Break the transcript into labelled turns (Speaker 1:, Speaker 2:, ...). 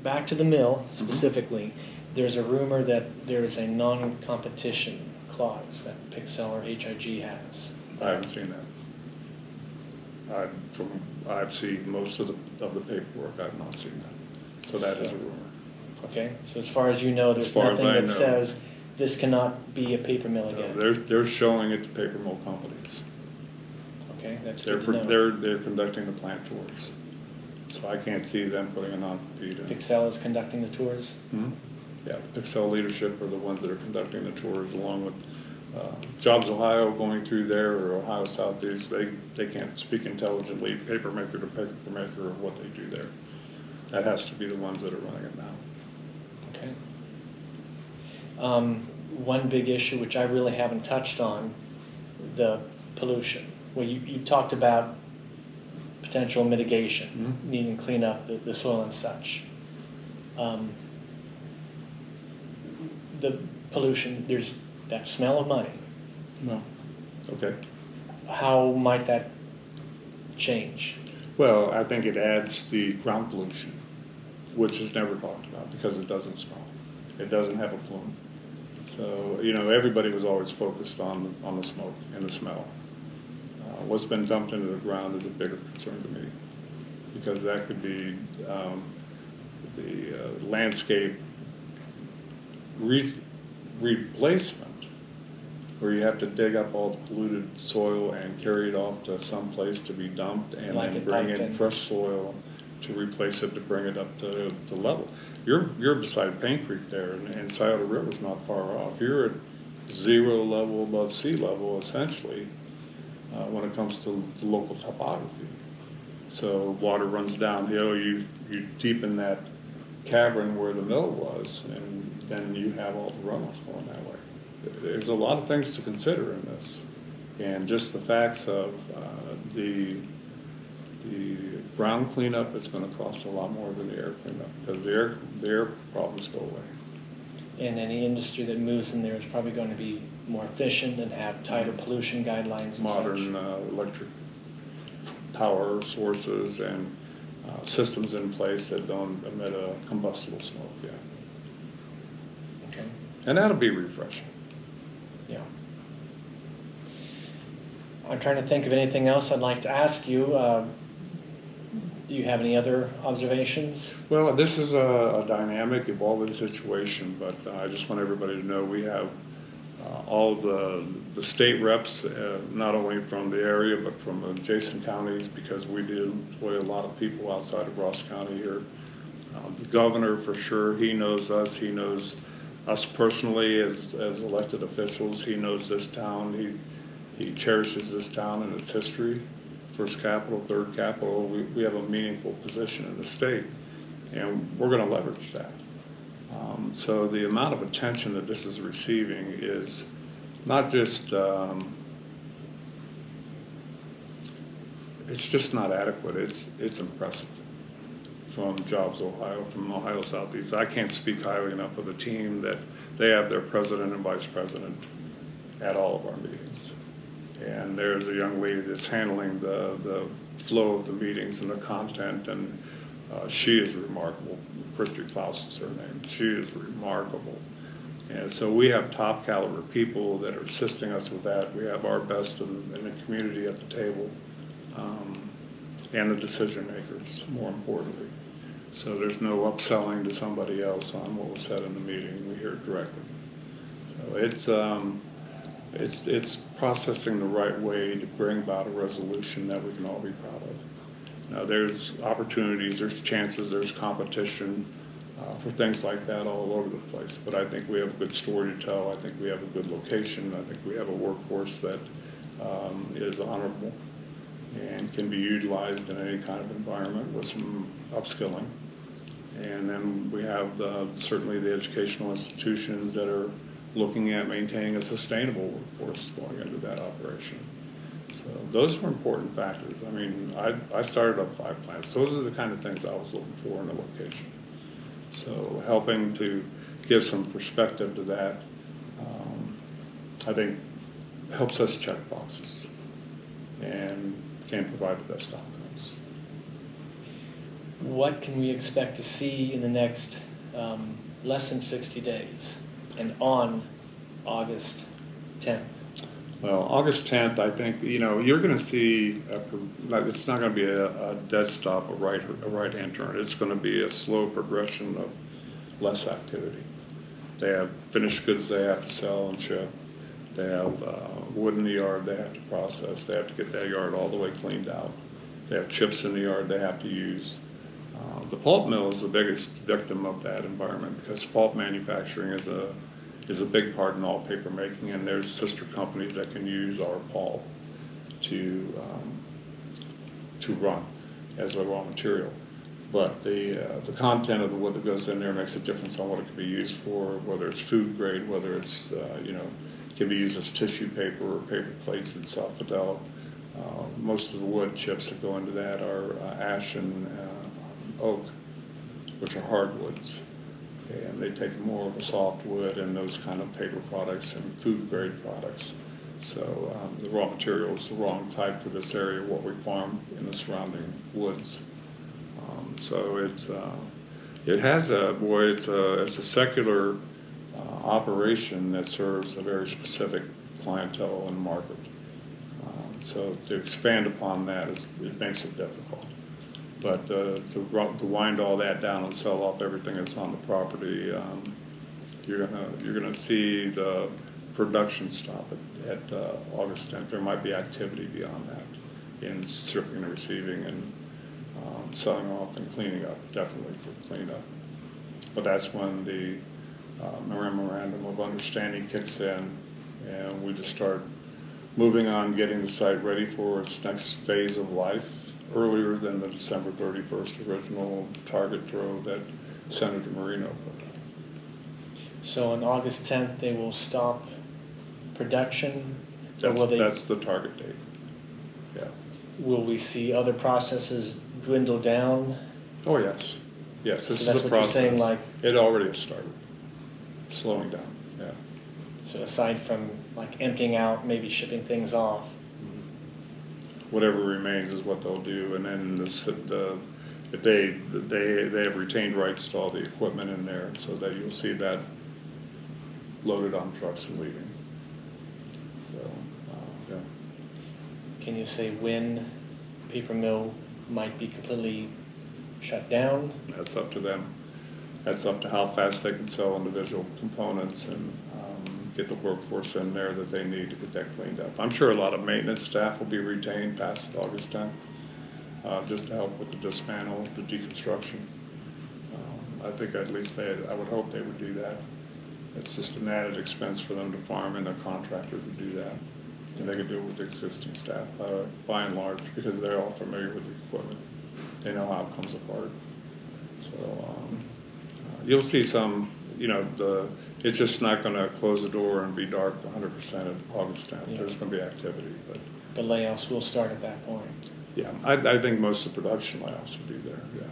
Speaker 1: Back to the mill specifically, there's a rumor that there is a non-competition clause that Pixel or HIG has.
Speaker 2: I haven't seen that. I've seen most of the paperwork. I've not seen that. So that is a rumor.
Speaker 1: Okay, so as far as you know, there's nothing that says this cannot be a paper mill again.
Speaker 2: No, they're showing it to paper mill companies.
Speaker 1: Okay, that's good to know.
Speaker 2: They're conducting the plant tours. So I can't see them putting a non-compete in.
Speaker 1: Pixel is conducting the tours?
Speaker 2: Mm-hmm. Yeah, Pixel leadership are the ones that are conducting the tours, along with Jobs Ohio going through there, or Ohio Southeast. They can't speak intelligently, paper maker to paper maker, of what they do there. That has to be the ones that are running it now.
Speaker 1: Okay. One big issue, which I really haven't touched on, the pollution. Well, you talked about potential mitigation, needing to clean up the soil and such. The pollution, there's that smell of money.
Speaker 2: No. Okay.
Speaker 1: How might that change?
Speaker 2: Well, I think it adds the ground pollution, which is never talked about because it doesn't smell. It doesn't have a plume. So, everybody was always focused on the smoke and the smell. What's been dumped into the ground is a bigger concern to me, because that could be the landscape replacement, where you have to dig up all the polluted soil and carry it off to some place to be dumped, and then bring in fresh soil to replace it, to bring it up to level. You're beside Paint Creek there, and Scioto River's not far off. You're at zero level above sea level, essentially, when it comes to the local topography. So water runs downhill, you deepen that cavern where the mill was, and then you have all the runoff going that way. There's a lot of things to consider in this, and just the facts of the ground cleanup is going to cost a lot more than the air cleanup, because the air problems go away.
Speaker 1: And any industry that moves in there is probably going to be more efficient and have tighter pollution guidelines.
Speaker 2: Modern electric power sources and systems in place that don't emit a combustible smoke yet.
Speaker 1: Okay.
Speaker 2: And that'll be refreshing.
Speaker 1: Yeah. I'm trying to think of anything else I'd like to ask you. Do you have any other observations?
Speaker 2: Well, this is a dynamic, evolving situation, but I just want everybody to know we have all the state reps, not only from the area, but from adjacent counties, because we do employ a lot of people outside of Ross County here. The governor, for sure, he knows us. He knows us personally as elected officials. He knows this town. He cherishes this town and its history. First capital, third capital. We have a meaningful position in the state, and we're going to leverage that. So the amount of attention that this is receiving is not just, it's just not adequate. It's impressive. From Jobs Ohio, from Ohio Southeast. I can't speak highly enough of the team that they have their president and vice president at all of our meetings. And there's a young lady that's handling the flow of the meetings and the content, and she is remarkable. Christy Klaus is her name. She is remarkable. And so we have top caliber people that are assisting us with that. We have our best in the community at the table, and the decision makers, more importantly. So there's no upselling to somebody else on what was said in the meeting. We hear it directly. So it's processing the right way to bring about a resolution that we can all be proud of. Now, there's opportunities, there's chances, there's competition for things like that all over the place. But I think we have a good story to tell. I think we have a good location. I think we have a workforce that is honorable and can be utilized in any kind of environment with some upskilling. And then we have certainly the educational institutions that are looking at maintaining a sustainable workforce going into that operation. So those are important factors. I mean, I started up 5 plants. Those are the kind of things I was looking for in a location. So helping to give some perspective to that, I think helps us check boxes and can provide the best outcomes.
Speaker 1: What can we expect to see in the next less than 60 days and on August 10th?
Speaker 2: Well, August 10th, I think, you're going to see, it's not going to be a dead stop, a right-hand turn. It's going to be a slow progression of less activity. They have finished goods they have to sell and ship. They have wood in the yard they have to process. They have to get that yard all the way cleaned out. They have chips in the yard they have to use. The pulp mill is the biggest victim of that environment because pulp manufacturing is a big part in all paper making, and there's sister companies that can use our pulp to run as a raw material. But the content of the wood that goes in there makes a difference on what it can be used for, whether it's food grade, whether it's can be used as tissue paper or paper plates in self-develop. Most of the wood chips that go into that are ash and oak, which are hardwoods. And they take more of a softwood and those kind of paper products and food grade products. So the raw material is the wrong type for this area, what we farm in the surrounding woods. So it's a secular operation that serves a very specific clientele and market. So to expand upon that, it makes it difficult. But to wind all that down and sell off everything that's on the property, you're gonna see the production stop at August 10th. There might be activity beyond that in shipping and receiving and selling off and cleaning up, definitely for cleanup. But that's when the memorandum of understanding kicks in, and we just start moving on, getting the site ready for its next phase of life, earlier than the December 31st original target throw that Senator Marino put out.
Speaker 1: So on August 10th, they will stop production?
Speaker 2: That's the target date, yeah.
Speaker 1: Will we see other processes dwindle down?
Speaker 2: Oh, yes. Yes, this
Speaker 1: So
Speaker 2: is
Speaker 1: that's
Speaker 2: the
Speaker 1: what
Speaker 2: process.
Speaker 1: you're saying, like,
Speaker 2: it already has started, slowing down, yeah.
Speaker 1: so aside from like emptying out, maybe shipping things off,
Speaker 2: Whatever remains is what they'll do, and then if they have retained rights to all the equipment in there, so that you'll see that loaded on trucks and leaving. So, yeah.
Speaker 1: can you say when paper mill might be completely shut down?
Speaker 2: That's up to them. That's up to how fast they can sell individual components and get the workforce in there that they need to get that cleaned up. I'm sure a lot of maintenance staff will be retained past August 10th, just to help with the dismantle, the deconstruction. I think at least I would hope they would do that. It's just an added expense for them to farm and a contractor to do that. And they can do it with the existing staff, by and large, because they're all familiar with the equipment. They know how it comes apart. So you'll see some, it's just not going to close the door and be dark 100% at August 10th. Yeah. There's going to be activity, but
Speaker 1: the layoffs will start at that point.
Speaker 2: Yeah, I think most of the production layoffs will be there. Yeah.